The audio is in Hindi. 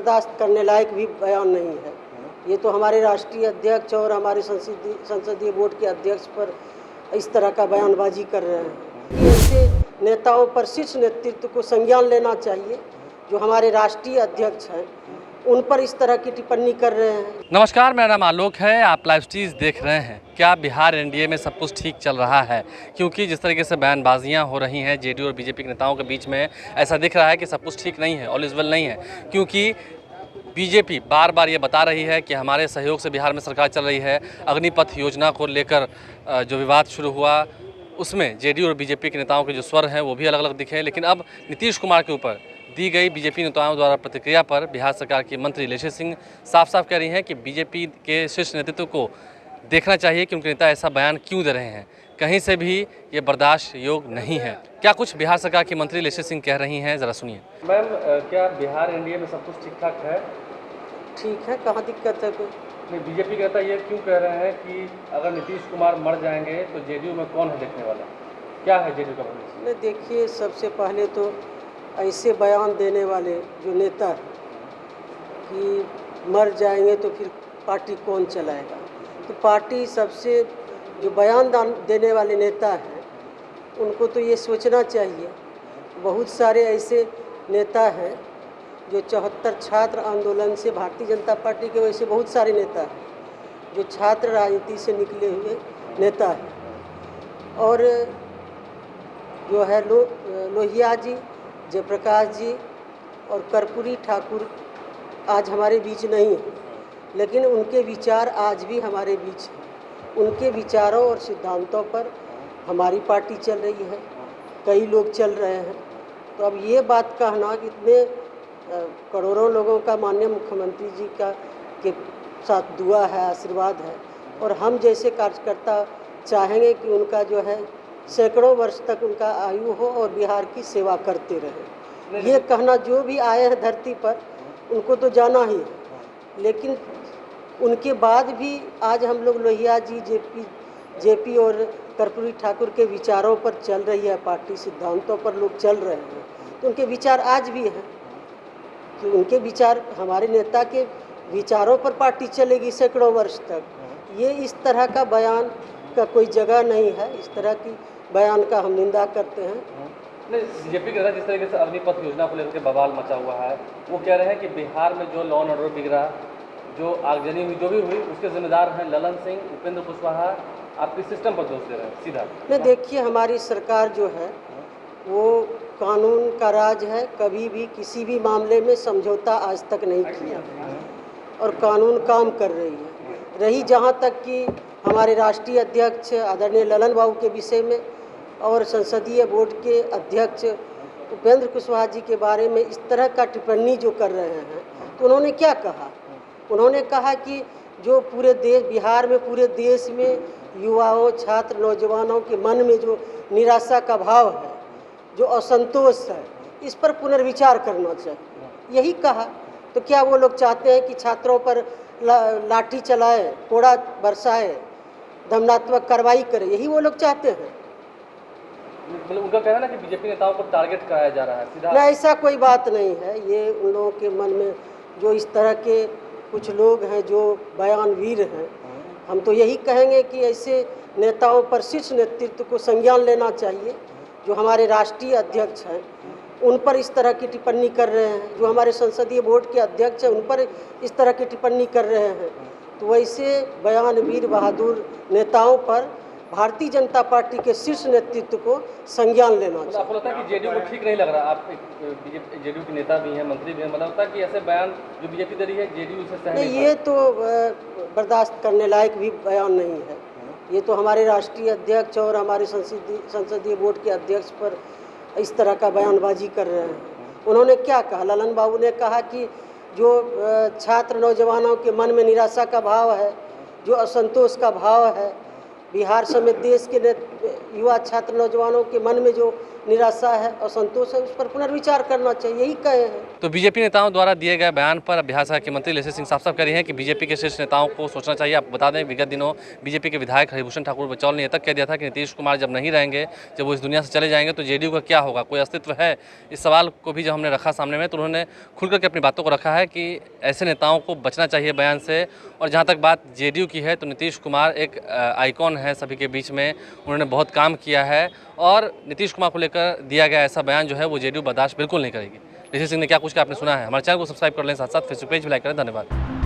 बर्दाश्त करने लायक भी बयान नहीं है। ये तो हमारे राष्ट्रीय अध्यक्ष और हमारे संसदीय बोर्ड के अध्यक्ष पर इस तरह का बयानबाजी कर रहे हैं। ऐसे नेताओं पर शीर्ष नेतृत्व को संज्ञान लेना चाहिए। जो हमारे राष्ट्रीय अध्यक्ष हैं उन पर इस तरह की टिप्पणी कर रहे हैं। नमस्कार, मेरा नाम आलोक है। आप लाइव स्टीज देख रहे हैं। क्या बिहार एनडीए में सब कुछ ठीक चल रहा है? क्योंकि जिस तरीके से बयानबाजियां हो रही हैं जेडीयू और बीजेपी के नेताओं के बीच में, ऐसा दिख रहा है कि सब कुछ ठीक नहीं है, ऑल इज वेल नहीं है। क्योंकि बीजेपी बार बार ये बता रही है कि हमारे सहयोग से बिहार में सरकार चल रही है। अग्निपथ योजना को लेकर जो विवाद शुरू हुआ उसमें जेडीयू और बीजेपी के नेताओं के जो स्वर हैं वो भी अलग अलग दिखे। लेकिन अब नीतीश कुमार के ऊपर दी गई बीजेपी नेताओं द्वारा प्रतिक्रिया पर बिहार सरकार की मंत्री लेसी सिंह साफ साफ कह रही हैं कि बीजेपी के शीर्ष नेतृत्व को देखना चाहिए कि उनके नेता ऐसा बयान क्यों दे रहे हैं। कहीं से भी ये बर्दाश्त योग नहीं है। क्या कुछ बिहार सरकार की मंत्री लेसी सिंह कह रही हैं, ज़रा सुनिए। मैम, क्या बिहार एनडीए में सब कुछ ठीक ठाक है? ठीक है, कहाँ दिक्कत है कोई? नहीं, बीजेपी कहता ये क्यों कह रहे हैं कि अगर नीतीश कुमार मर जाएंगे तो जेडीयू में कौन है देखने वाला? क्या है जेडीयू का भविष्य? नहीं, देखिए, सबसे पहले तो ऐसे बयान देने वाले जो नेता हैं कि मर जाएंगे तो फिर पार्टी कौन चलाएगा, तो पार्टी सबसे जो बयान देने वाले नेता हैं उनको तो ये सोचना चाहिए। बहुत सारे ऐसे नेता हैं जो 74 छात्र आंदोलन से भारतीय जनता पार्टी के, वैसे बहुत सारे नेता हैं जो छात्र राजनीति से निकले हुए नेता हैं। और जो है लोहिया जी, जयप्रकाश जी और कर्पूरी ठाकुर आज हमारे बीच नहीं है, लेकिन उनके विचार आज भी हमारे बीच हैं। उनके विचारों और सिद्धांतों पर हमारी पार्टी चल रही है, कई लोग चल रहे हैं। तो अब ये बात कहना कि इतने करोड़ों लोगों का माननीय मुख्यमंत्री जी का के साथ दुआ है, आशीर्वाद है, और हम जैसे कार्यकर्ता चाहेंगे कि उनका जो है सैकड़ों वर्ष तक उनका आयु हो और बिहार की सेवा करते रहे। ये कहना, जो भी आए हैं धरती पर उनको तो जाना ही है, लेकिन उनके बाद भी आज हम लोग लोहिया जी, जेपी और कर्पूरी ठाकुर के विचारों पर चल रही है पार्टी, सिद्धांतों पर लोग चल रहे हैं। तो उनके विचार आज भी हैं, तो उनके विचार, हमारे नेता के विचारों पर पार्टी चलेगी सैकड़ों वर्ष तक। ये इस तरह का बयान का कोई जगह नहीं है। इस तरह की बयान का हम निंदा करते हैं। नहीं, बीजेपी कह रहा है जिस तरीके से अग्निपथ योजना को लेकर के बवाल मचा हुआ है, वो कह रहे हैं कि बिहार में जो लॉ एंड ऑर्डर बिगड़ा, जो आगजनी हुई, जो भी हुई, उसके जिम्मेदार हैं ललन सिंह, उपेंद्र कुशवाहा। आपकी सिस्टम पर दोष दे रहे हैं सीधा। नहीं, देखिए, हमारी सरकार जो है वो कानून का राज है। कभी भी किसी भी मामले में समझौता आज तक नहीं किया और कानून काम कर रही है। रही जहाँ तक कि हमारे राष्ट्रीय अध्यक्ष आदरणीय ललन बाबू के विषय में और संसदीय बोर्ड के अध्यक्ष उपेंद्र कुशवाहा जी के बारे में इस तरह का टिप्पणी जो कर रहे हैं, तो उन्होंने क्या कहा? उन्होंने कहा कि जो पूरे देश, बिहार में, पूरे देश में युवाओं, छात्र, नौजवानों के मन में जो निराशा का भाव है, जो असंतोष है, इस पर पुनर्विचार करना चाहिए, यही कहा। तो क्या वो लोग चाहते हैं कि छात्रों पर लाठी चलाए, कोड़ा बरसाए, दंडात्मक कार्रवाई करे? यही वो लोग चाहते हैं। मतलब उनका कहना है ना कि बीजेपी नेताओं को टारगेट कराया जा रहा है सीधा। नहीं, ऐसा कोई बात नहीं है। ये उन लोगों के मन में जो इस तरह के कुछ लोग हैं जो बयानवीर हैं, हम तो यही कहेंगे कि ऐसे नेताओं पर शीर्ष नेतृत्व को संज्ञान लेना चाहिए। जो हमारे राष्ट्रीय अध्यक्ष हैं उन पर इस तरह की टिप्पणी कर रहे हैं, जो हमारे संसदीय बोर्ड के अध्यक्ष हैं उन पर इस तरह की टिप्पणी कर रहे हैं, तो वैसे बयानवीर बहादुर नेताओं पर भारतीय जनता पार्टी के शीर्ष नेतृत्व को संज्ञान लेना चाहिए। आपको लगता है कि जेडीयू को ठीक नहीं लग रहा? आप जेडीयू के नेता भी हैं, मंत्री भी हैं, मतलब लगता है कि ऐसे बयान जो बीजेपी दे रही है जेडीयू से सहन नहीं, ये तो बर्दाश्त करने लायक भी बयान नहीं है। ये तो हमारे राष्ट्रीय अध्यक्ष और हमारे संसदीय बोर्ड के अध्यक्ष पर इस तरह का बयानबाजी कर रहे हैं। उन्होंने क्या कहा? ललन बाबू ने कहा कि जो छात्र नौजवानों के मन में निराशा का भाव है, जो असंतोष का भाव है, बिहार समेत देश के युवा छात्र नौजवानों के मन में जो निराशा है और संतोष है उस पर पुनर्विचार करना चाहिए, यही कहे हैं। तो बीजेपी नेताओं द्वारा दिए गए बयान पर अब बिहार सरकार के मंत्री लेसी सिंह साफ साफ कह रही हैं कि बीजेपी के शीर्ष नेताओं को सोचना चाहिए। आपको बता दें, विगत दिनों बीजेपी के विधायक हरिभूषण ठाकुर बचौल ने यह तक कह दिया था कि नीतीश कुमार जब नहीं रहेंगे, जब वो इस दुनिया से चले जाएंगे तो जेडीयू का क्या होगा, कोई अस्तित्व है। इस सवाल को भी जब हमने रखा सामने में तो उन्होंने खुल करके अपनी बातों को रखा है कि ऐसे नेताओं को बचना चाहिए बयान से। और जहाँ तक बात जेडीयू की है तो नीतीश कुमार एक आइकॉन है सभी के बीच में, उन्होंने बहुत काम किया है और नीतीश कुमार को लेकर दिया गया ऐसा बयान जो है वो जेडीयू बर्दाश्त बिल्कुल नहीं करेगी। लेसी सिंह ने क्या कुछ कहा आपने सुना है। हमारे चैनल को सब्सक्राइब कर लें, साथ साथ फेसबुक पेज भी लाइक करें। धन्यवाद।